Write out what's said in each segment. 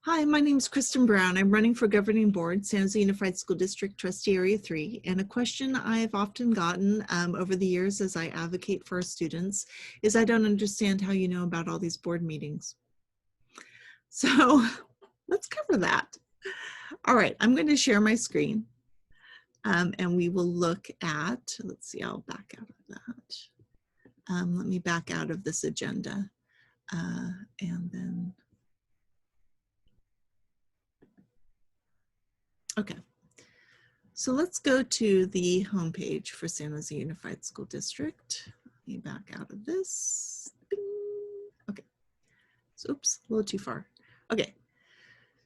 Hi, my name is Kristen Brown. I'm running for Governing Board, San Jose Unified School District Trustee Area 3. And a question I've often gotten over the years as I advocate for our students is I don't understand how you know about all these board meetings. So let's cover that. All right, I'm going to share my screen and we will look at, let's see, I'll back out of that. Let me back out of this agenda and then. Okay, so let's go to the homepage for San Jose Unified School District. Let me back out of this. Bing. Okay, so, oops, a little too far. Okay,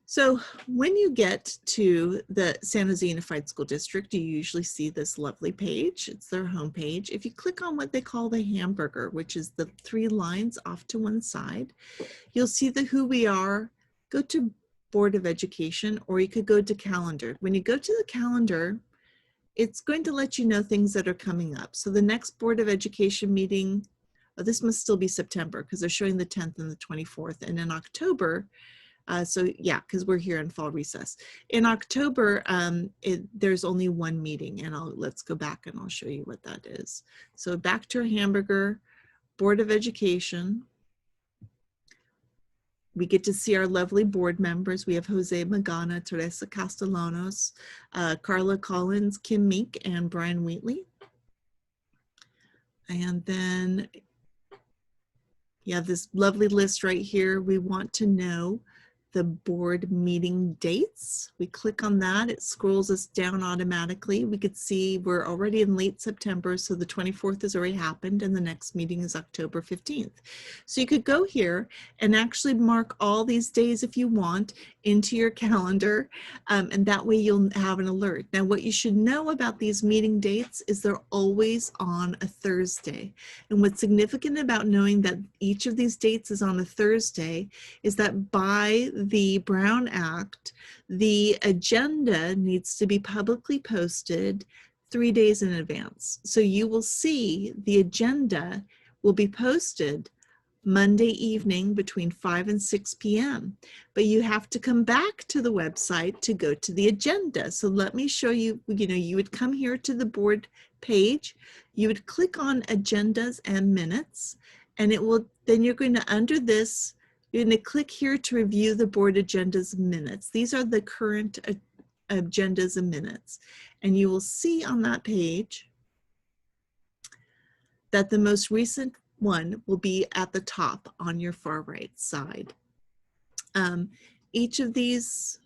so when you get to the San Jose Unified School District, you usually see this lovely page. It's their homepage. If you click on what they call the hamburger, which is the 3 lines off to one side, you'll see the who we are. Go to Board of Education, or you could go to calendar. When you go to the calendar, it's going to let you know things that are coming up. So the next Board of Education meeting, this must still be September because they're showing the 10th and the 24th. And in October, so yeah, because we're here in fall recess. In October, there's only one meeting, and let's go back and I'll show you what that is. So back to our hamburger, Board of Education. We get to see our lovely board members. We have Jose Magana, Teresa Castellanos, Carla Collins, Kim Meek, and Brian Wheatley. And then you have this lovely list right here. We want to know the board meeting dates. We click on that, it scrolls us down automatically. We could see we're already in late September, so the 24th has already happened and the next meeting is October 15th. So you could go here and actually mark all these days if you want into your calendar, and that way you'll have an alert. Now what you should know about these meeting dates is they're always on a Thursday. And what's significant about knowing that each of these dates is on a Thursday is that by the Brown Act, the agenda needs to be publicly posted 3 days in advance. So you will see the agenda will be posted Monday evening between 5 and 6 p.m. But you have to come back to the website to go to the agenda. So let me show you, you would come here to the board page, you would click on agendas and minutes, and it will, then you're going to, under this, you're going to click here to review the board agendas and minutes. These are the current agendas and minutes. And you will see on that page that the most recent one will be at the top on your far right side. Each of these,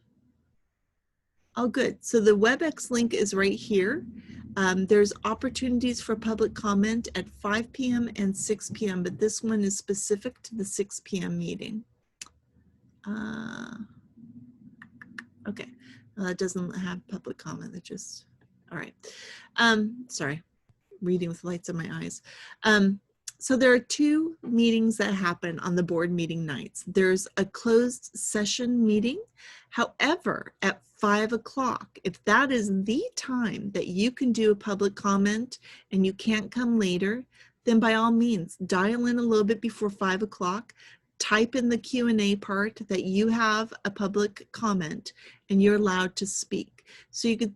oh good, so the WebEx link is right here. There's opportunities for public comment at 5 p.m. and 6 p.m., but this one is specific to the 6 p.m. meeting. Okay, it doesn't have public comment, it just, all right. Sorry, reading with lights in my eyes. So there are 2 meetings that happen on the board meeting nights. There's a closed session meeting. However, at 5 o'clock, if that is the time that you can do a public comment and you can't come later, then by all means, dial in a little bit before 5 o'clock, type in the Q&A part that you have a public comment and you're allowed to speak. So you could,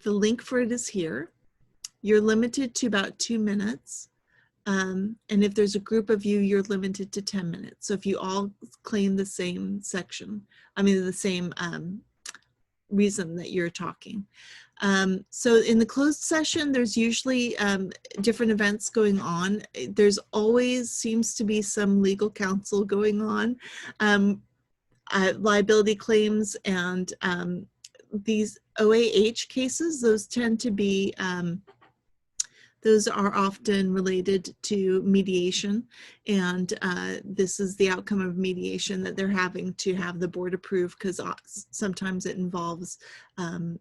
the link for it is here. You're limited to about 2 minutes. And if there's a group of you, you're limited to 10 minutes. So if you all claim the same section, I mean, the same reason that you're talking. So in the closed session, there's usually different events going on. There's always seems to be some legal counsel going on, liability claims, and these OAH cases, those tend to be, those are often related to mediation, and this is the outcome of mediation that they're having to have the board approve, because sometimes it involves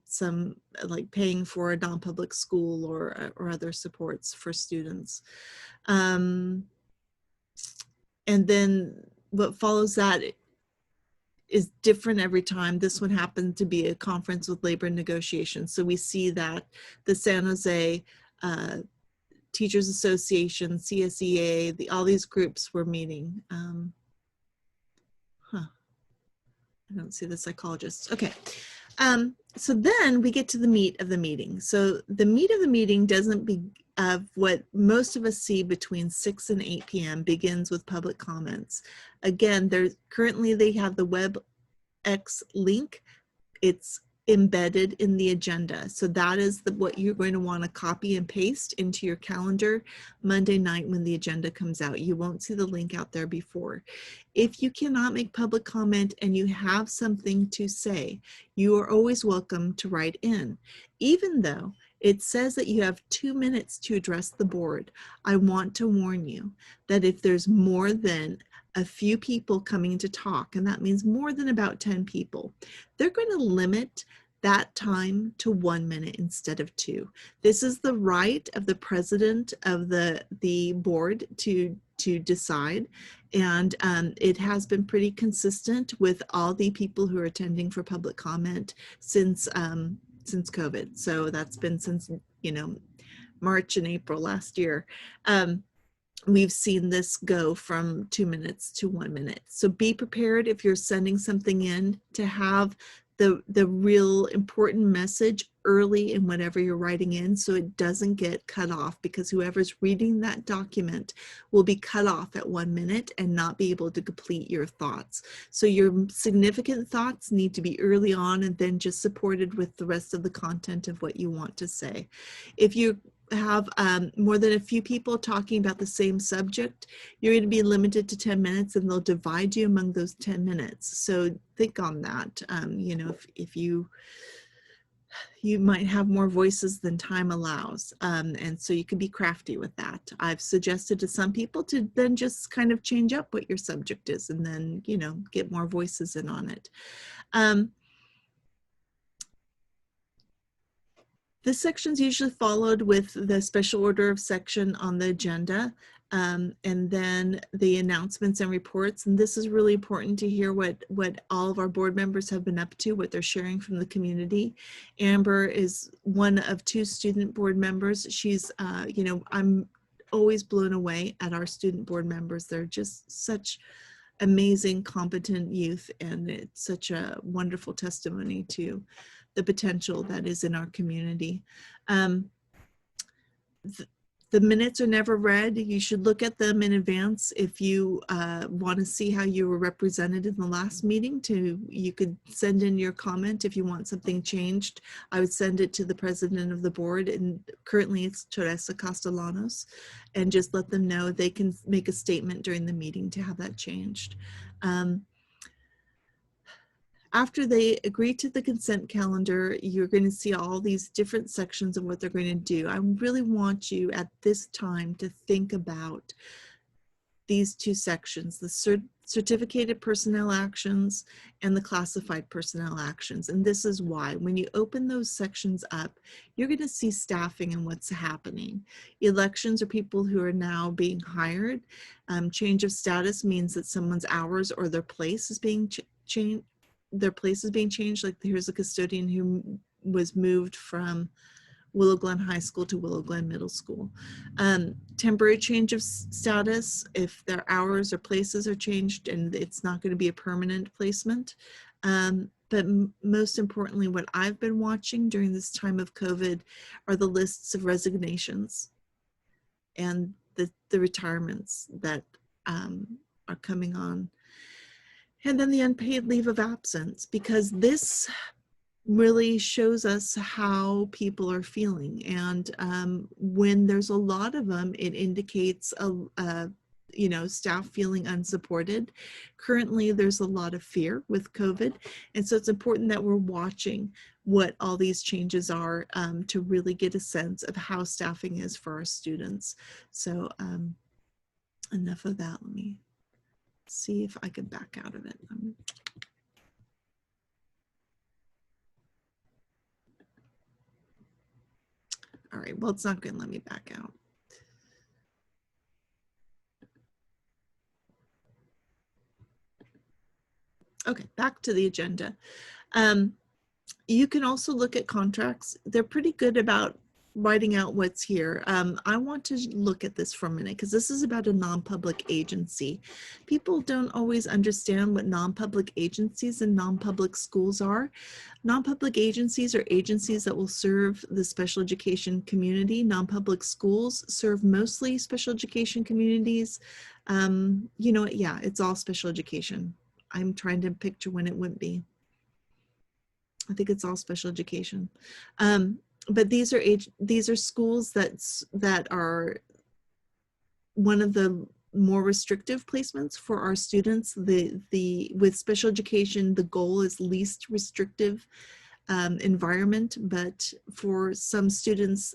some like paying for a non-public school or other supports for students. And then what follows that is different every time. This one happened to be a conference with labor negotiations. So we see that the San Jose Teachers Association, CSEA, all these groups were meeting. I don't see the psychologists. Okay. So then we get to the meat of the meeting. So the meat of the meeting doesn't be of what most of us see between 6 and 8 p.m. begins with public comments. Again, currently they have the WebEx link. It's embedded in the agenda. So that is what you're going to want to copy and paste into your calendar Monday night when the agenda comes out. You won't see the link out there before. If you cannot make public comment and you have something to say, you are always welcome to write in. Even though it says that you have 2 minutes to address the board, I want to warn you that if there's more than a few people coming to talk, and that means more than about 10 people, they're going to limit that time to 1 minute instead of 2. This is the right of the president of the board to decide, and it has been pretty consistent with all the people who are attending for public comment since COVID. So that's been since, you know, March and April last year. We've seen this go from 2 minutes to 1 minute. So be prepared if you're sending something in to have the real important message early in whatever you're writing in, so it doesn't get cut off, because whoever's reading that document will be cut off at 1 minute and not be able to complete your thoughts. So your significant thoughts need to be early on and then just supported with the rest of the content of what you want to say. If you have more than a few people talking about the same subject, you're going to be limited to 10 minutes, and they'll divide you among those 10 minutes. So think on that. You know, if you might have more voices than time allows. And so you can be crafty with that. I've suggested to some people to then just kind of change up what your subject is and then, you know, get more voices in on it. This section is usually followed with the special order of section on the agenda, and then the announcements and reports. And this is really important to hear what all of our board members have been up to, what they're sharing from the community. Amber is one of 2 student board members. She's, you know, I'm always blown away at our student board members. They're just such amazing, competent youth, and it's such a wonderful testimony to the potential that is in our community. The minutes are never read. You should look at them in advance if you want to see how you were represented in the last meeting. You could send in your comment if you want something changed. I would send it to the president of the board, and currently it's Teresa Castellanos, and just let them know they can make a statement during the meeting to have that changed. After they agree to the consent calendar, you're going to see all these different sections of what they're going to do. I really want you at this time to think about these 2 sections, the certificated personnel actions and the classified personnel actions. And this is why. When you open those sections up, you're going to see staffing and what's happening. Elections are people who are now being hired. Change of status means that someone's hours or their place is being changed. Their place is being changed. Like here's a custodian who was moved from Willow Glen High School to Willow Glen Middle School. Temporary change of status, if their hours or places are changed, and it's not going to be a permanent placement. But most importantly, what I've been watching during this time of COVID are the lists of resignations and the retirements that are coming on. And then the unpaid leave of absence, because this really shows us how people are feeling. And when there's a lot of them, it indicates you know, staff feeling unsupported. Currently, there's a lot of fear with COVID. And so it's important that we're watching what all these changes are to really get a sense of how staffing is for our students. So enough of that. Let me see if I can back out of it. All right, well, it's not going to let me back out. Okay, back to the agenda. You can also look at contracts. They're pretty good about writing out what's here, I want to look at this for a minute because this is about a non-public agency. People don't always understand what non-public agencies and non-public schools are. Non-public agencies are agencies that will serve the special education community. Non-public schools serve mostly special education communities. You know, yeah, it's all special education. I'm trying to picture when it wouldn't be. I think it's all special education. But these are schools that are one of the more restrictive placements for our students. With special education, the goal is least restrictive environment, but for some students,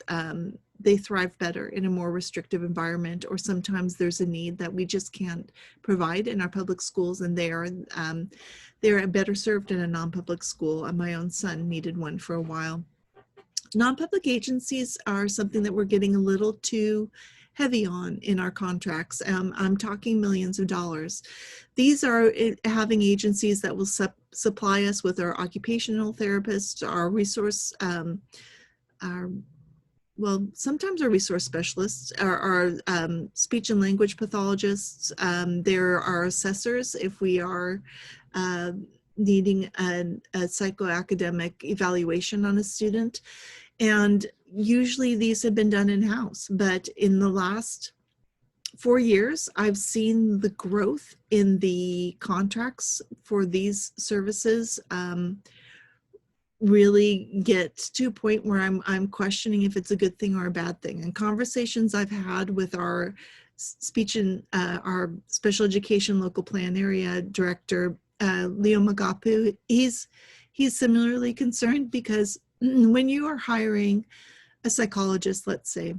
they thrive better in a more restrictive environment, or sometimes there's a need that we just can't provide in our public schools, and they're better served in a non-public school. My own son needed one for a while. Non-public agencies are something that we're getting a little too heavy on in our contracts. I'm talking millions of dollars. These are having agencies that will supply us with our occupational therapists, our resource, well, sometimes our resource specialists, our speech and language pathologists. There are assessors if we are needing a psychoacademic evaluation on a student. And usually these have been done in-house, but in the last 4 years, I've seen the growth in the contracts for these services really get to a point where I'm questioning if it's a good thing or a bad thing. And conversations I've had with our speech and our special education local plan area director, Leo Magapu, he's similarly concerned, because when you are hiring a psychologist, let's say,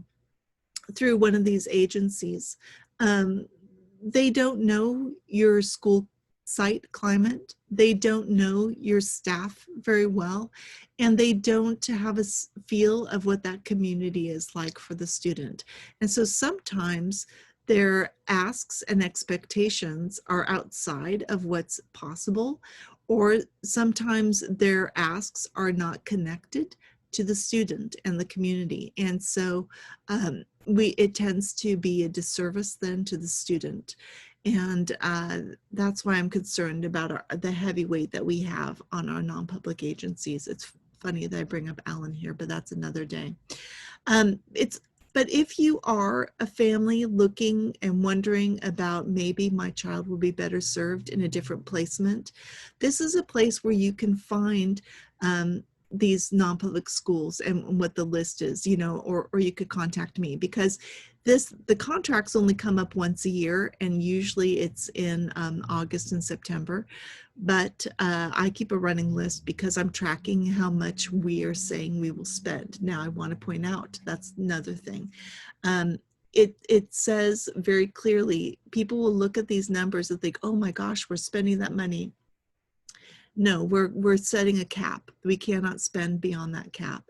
through one of these agencies, they don't know your school site climate. They don't know your staff very well, and they don't have a feel of what that community is like for the student. And so sometimes their asks and expectations are outside of what's possible, or sometimes their asks are not connected to the student and the community. And so it tends to be a disservice then to the student. And that's why I'm concerned about the heavy weight that we have on our non-public agencies. It's funny that I bring up Alan here, but that's another day. But if you are a family looking and wondering about maybe my child will be better served in a different placement, this is a place where you can find these non-public schools and what the list is, you know, or you could contact me, because the contracts only come up once a year, and usually it's in August and September. But I keep a running list because I'm tracking how much we are saying we will spend. Now, I want to point out, that's another thing. It says very clearly, people will look at these numbers and think, oh my gosh, we're spending that money. No, we're setting a cap. We cannot spend beyond that cap.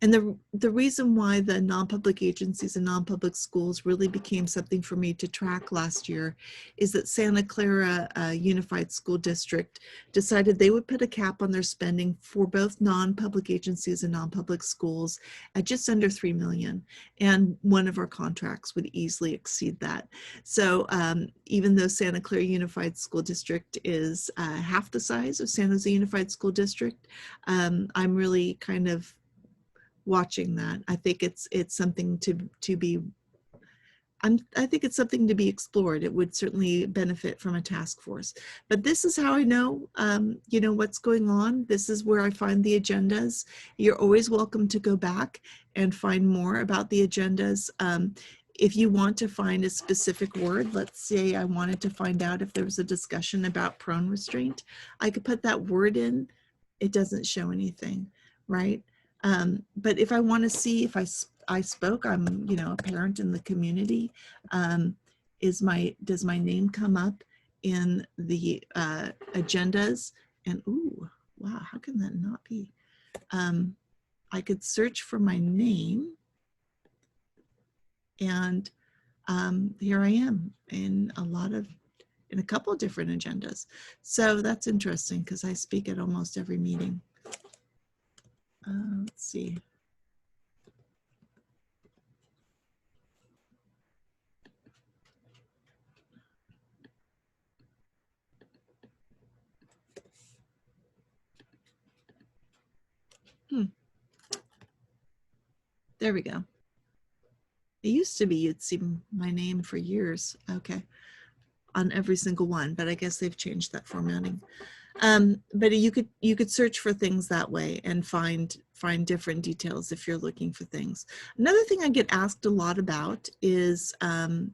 And the reason why the non-public agencies and non-public schools really became something for me to track last year is that Santa Clara Unified School District decided they would put a cap on their spending for both non-public agencies and non-public schools at just under $3 million. And one of our contracts would easily exceed that. So even though Santa Clara Unified School District is half the size of San Jose Unified School District, I'm really kind of watching that. I think it's something to be. I think it's something to be explored. It would certainly benefit from a task force. But this is how I know, you know, what's going on. This is where I find the agendas. You're always welcome to go back and find more about the agendas. If you want to find a specific word, let's say I wanted to find out if there was a discussion about prone restraint, I could put that word in. It doesn't show anything, right? But if I want to see if I spoke, I'm, you know, a parent in the community, does my name come up in the agendas? And ooh, wow, how can that not be? I could search for my name, and here I am in a couple of different agendas. So that's interesting because I speak at almost every meeting. Let's see. There we go. It used to be you'd see my name for years. Okay. On every single one, but I guess they've changed that formatting. But you could search for things that way and find different details if you're looking for things. Another thing I get asked a lot about is,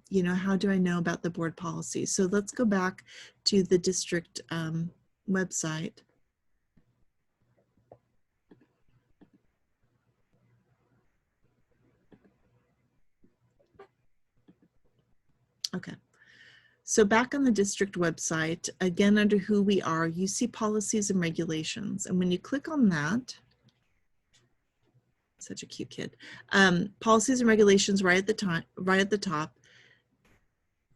you know, how do I know about the board policy? So let's go back to the district website. Okay. So back on the district website, again, under who we are, you see policies and regulations. And when you click on that, such a cute kid, policies and regulations right at the top,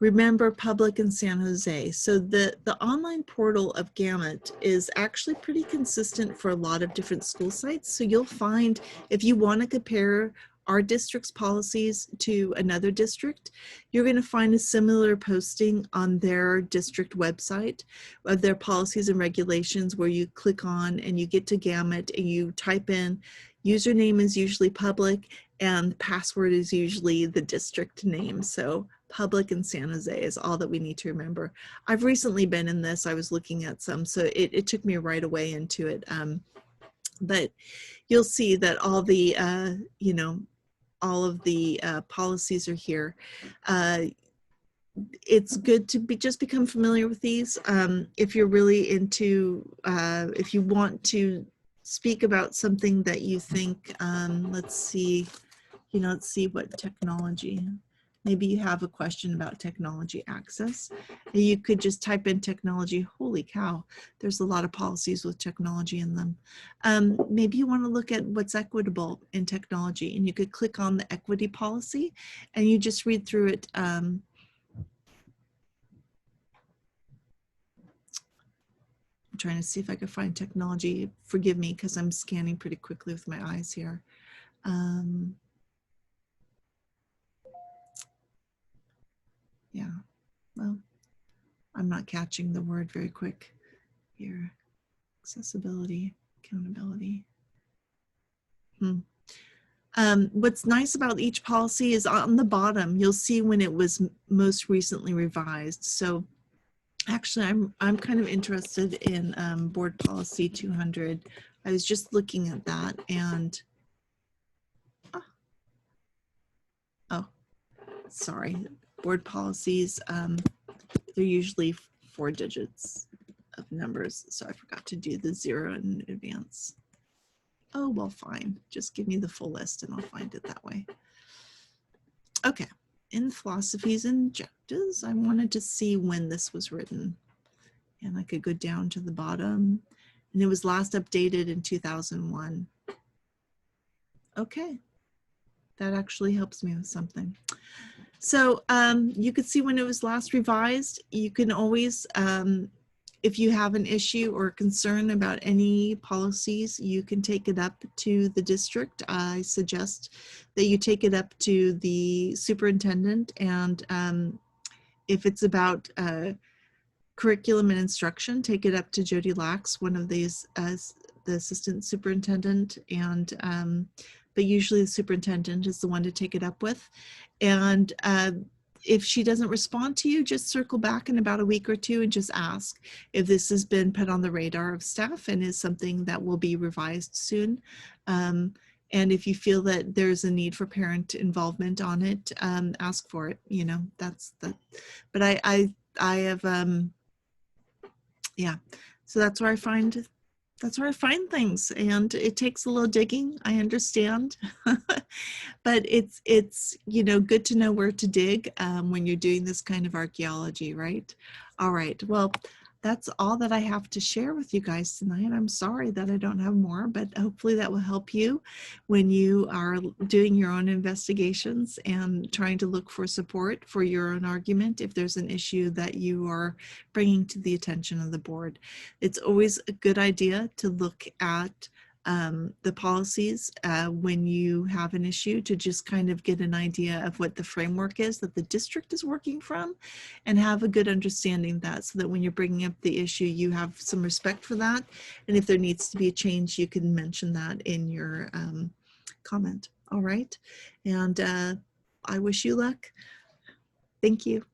remember public in San Jose. So the online portal of Gamut is actually pretty consistent for a lot of different school sites. So you'll find if you want to compare our district's policies to another district, you're going to find a similar posting on their district website of their policies and regulations, where you click on and you get to Gamut and you type in, username is usually public and password is usually the district name. So public in San Jose is all that we need to remember. I've recently been in this. I was looking at some, so it took me right away into it. But you'll see that all the, you know, all of the policies are here. It's good to just become familiar with these. If you're really into, if you want to speak about something that you think, let's see, you know, let's see what technology, maybe you have a question about technology access. And you could just type in technology. Holy cow, there's a lot of policies with technology in them. Maybe you want to look at what's equitable in technology, and you could click on the equity policy and you just read through it. I'm trying to see if I could find technology. Forgive me because I'm scanning pretty quickly with my eyes here. Yeah, well, I'm not catching the word very quick here. Accessibility, accountability. What's nice about each policy is on the bottom, you'll see when it was most recently revised. So actually, I'm kind of interested in board policy 200. I was just looking at that and, oh, sorry. Board policies, they're usually 4 digits of numbers. So I forgot to do the 0 in advance. Oh, well, fine. Just give me the full list and I'll find it that way. Okay. In philosophies and objectives, I wanted to see when this was written. And I could go down to the bottom. And it was last updated in 2001. Okay. That actually helps me with something. So you could see when it was last revised. You can always, if you have an issue or concern about any policies, you can take it up to the district. I suggest that you take it up to the superintendent, and if it's about curriculum and instruction, take it up to Jody Lax, one of these as the assistant superintendent, and but usually the superintendent is the one to take it up with. And if she doesn't respond to you, just circle back in about a week or two and just ask if this has been put on the radar of staff and is something that will be revised soon. And if you feel that there's a need for parent involvement on it, ask for it. You know, that's that. But I have, yeah. So that's where I find. That's where I find things, and it takes a little digging. I understand, but it's you know, good to know where to dig when you're doing this kind of archaeology, right? All right. Well, that's all that I have to share with you guys tonight. I'm sorry that I don't have more, but hopefully that will help you when you are doing your own investigations and trying to look for support for your own argument if there's an issue that you are bringing to the attention of the board. It's always a good idea to look at the policies when you have an issue, to just kind of get an idea of what the framework is that the district is working from, and have a good understanding of that, so that when you're bringing up the issue, you have some respect for that. And if there needs to be a change, you can mention that in your comment. All right. And I wish you luck. Thank you.